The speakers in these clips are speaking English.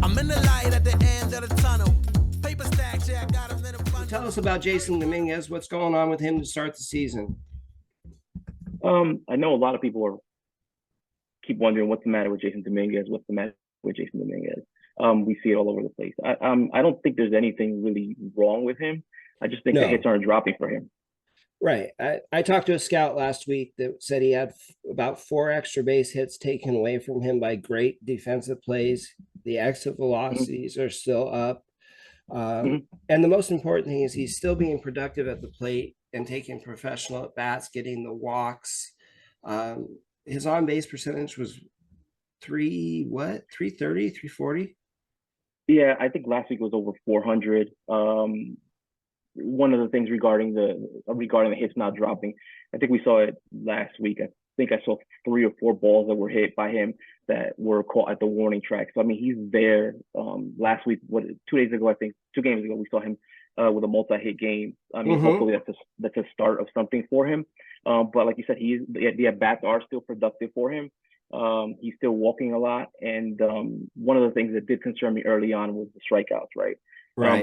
I'm in the light at the end of the tunnel. Paper stacks, yeah, I got them in a bundle. Tell us about Jasson Dominguez. What's going on with him to start the season? I know a lot of people keep wondering what's the matter with Jasson Dominguez. What's the matter with Jasson Dominguez? We see it all over the place. I don't think there's anything really wrong with him. I just think the hits aren't dropping for him. Right. I talked to a scout last week that said he had about 4 extra base hits taken away from him by great defensive plays. The exit velocities are still up. And the most important thing is he's still being productive at the plate and taking professional at bats, getting the walks. His on base percentage was 330, 340. Yeah, I think last week was over 400. One of the things regarding the hits not dropping, I think we saw it last week. I think I saw 3 or 4 balls that were hit by him that were caught at the warning track. So I mean, he's there. Last week, 2 days ago, I think 2 games ago, we saw him with a multi-hit game. I mean, hopefully that's a start of something for him. But like you said, the at-bats are still productive for him. He's still walking a lot. And one of the things that did concern me early on was the strikeouts, right?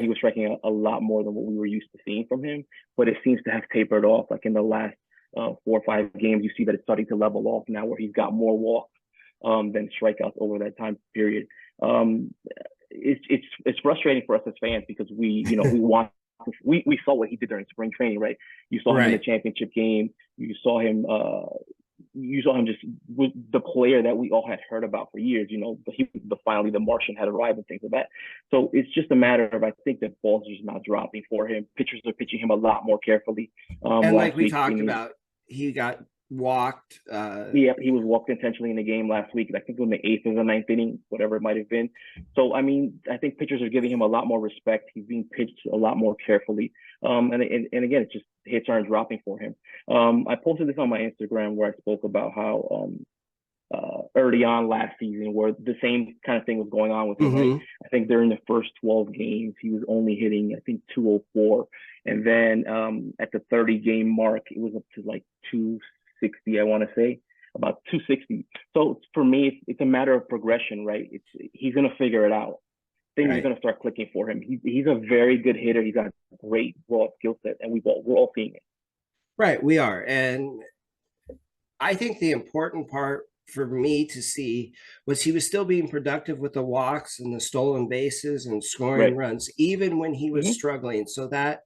He was striking a lot more than what we were used to seeing from him, but it seems to have tapered off. Like in the last 4 or 5 games, you see that it's starting to level off now, where he's got more walks than strikeouts over that time period. It's frustrating for us as fans because we saw what he did during spring training, right? You saw him in the championship game. You saw him just with the player that we all had heard about for years. Finally the Martian had arrived and things like that. So it's just a matter of, I think that balls are just not dropping for him. Pitchers are pitching him a lot more carefully. And like we talked about, he got walked. Yeah, he was walked intentionally in the game last week. I think it was in the 8th or the 9th inning, whatever it might have been. So, I mean, I think pitchers are giving him a lot more respect. He's being pitched a lot more carefully. And again, it's just hits aren't dropping for him. I posted this on my Instagram where I spoke about how early on last season, where the same kind of thing was going on with him. Right? I think during the first 12 games, he was only hitting, I think, 204. And then at the 30-game mark, it was up to like 260, I want to say, about 260. So for me, it's a matter of progression, right? He's going to figure it out. Things are going to start clicking for him. He's a very good hitter. He's got a great raw skill set, and we're all seeing it. Right, we are. And I think the important part for me to see was he was still being productive with the walks and the stolen bases and scoring runs, even when he was struggling. So that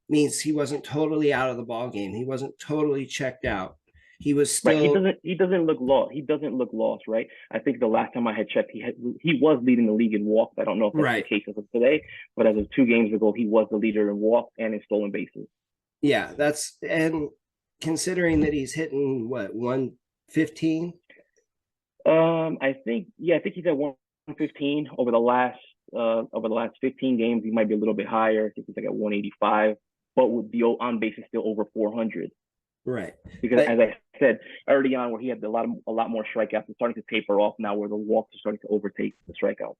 means he wasn't totally out of the ball game. He wasn't totally checked out. He was still he doesn't look lost. He doesn't look lost, right? I think the last time I had checked, he was leading the league in walks. I don't know if that's the case as of today, but as of 2 games ago, he was the leader in walks and in stolen bases. Yeah, and considering that he's hitting what, 115? I think he's at 115 over the last 15 games. He might be a little bit higher. I think he's like at 185, but with the on base is still over 400. Right. Because as I said early on, where he had a lot more strikeouts, it's starting to taper off now, where the walks are starting to overtake the strikeouts.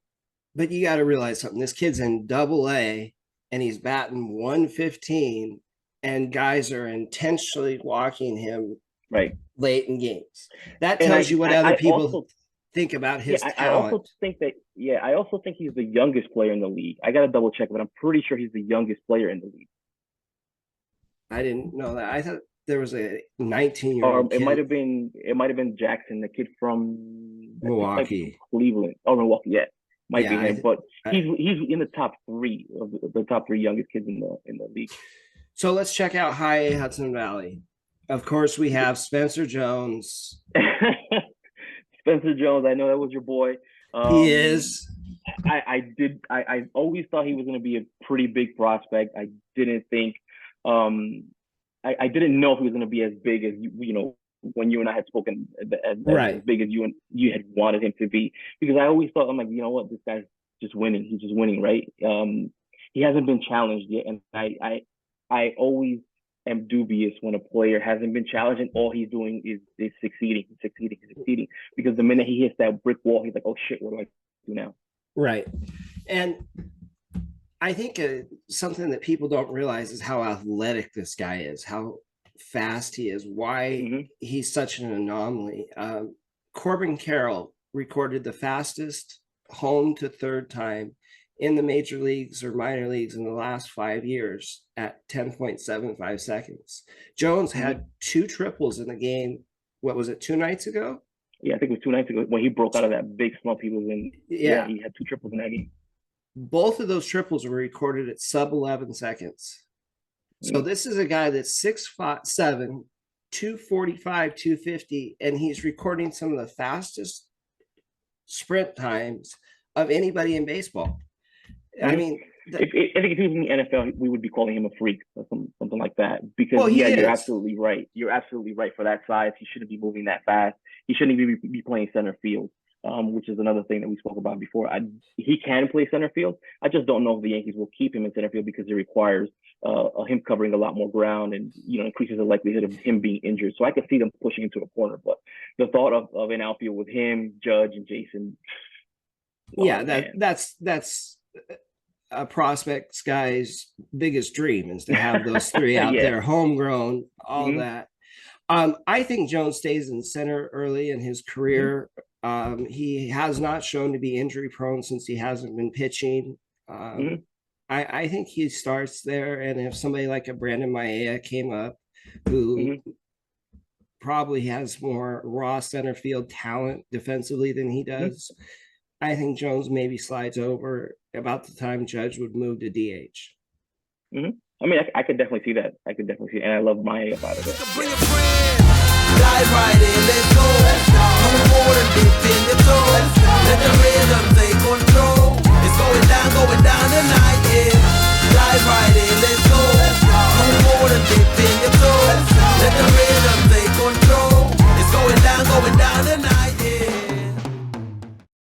But you got to realize something. This kid's in Double-A and he's batting 115, and guys are intentionally walking him late in games. That tells you what other people think about his talent. I also think he's the youngest player in the league. I got to double check, but I'm pretty sure he's the youngest player in the league. I didn't know that. I thought there was a 19-year-old kid. It might have been Jackson, the kid from Milwaukee, Cleveland. Oh, Milwaukee, yeah, might be him. But he's in the top 3 of the top 3 youngest kids in the league. So let's check out High A Hudson Valley. Of course, we have Spencer Jones. Spencer Jones, I know that was your boy. He is. I always thought he was going to be a pretty big prospect. I didn't think. I didn't know if he was going to be as big as when you and I had spoken as big as you had wanted him to be, because I always thought, I'm like, you know what, this guy's just winning. He's just winning, right? He hasn't been challenged yet, and I always am dubious when a player hasn't been challenged and all he's doing is succeeding, because the minute he hits that brick wall, he's like, oh shit, what do I do now? Right. And I think something that people don't realize is how athletic this guy is, how fast he is, why he's such an anomaly. Corbin Carroll recorded the fastest home to third time in the major leagues or minor leagues in the last 5 years at 10.75 seconds. Jones had 2 triples in the game. What was it, 2 nights ago? Yeah, I think it was 2 nights ago when he broke out of that big slump he was in. Yeah, he had 2 triples in that game. Both of those triples were recorded at sub 11 seconds. So this is a guy that's 6'7", 245, 250, and he's recording some of the fastest sprint times of anybody in baseball. I mean, I think if he was in the NFL, we would be calling him a freak or something like that. Because you're absolutely right. You're absolutely right. For that size, he shouldn't be moving that fast. He shouldn't even be playing center field, which is another thing that we spoke about before. He can play center field. I just don't know if the Yankees will keep him in center field because it requires him covering a lot more ground and increases the likelihood of him being injured. So I could see them pushing him to a corner. But the thought of an outfield with him, Judge, and Jasson. That's a prospect guy's biggest dream is to have those 3 out there, homegrown, all that. I think Jones stays in center early in his career. He has not shown to be injury prone since he hasn't been pitching. I think he starts there, and if somebody like a Brandon Maia came up, who probably has more raw center field talent defensively than he does, I think Jones maybe slides over about the time Judge would move to DH. I mean, I could definitely see that. And I love Maia about it. Bring a friend, dive right in, let's go. Move forward and dip in your toe. Let them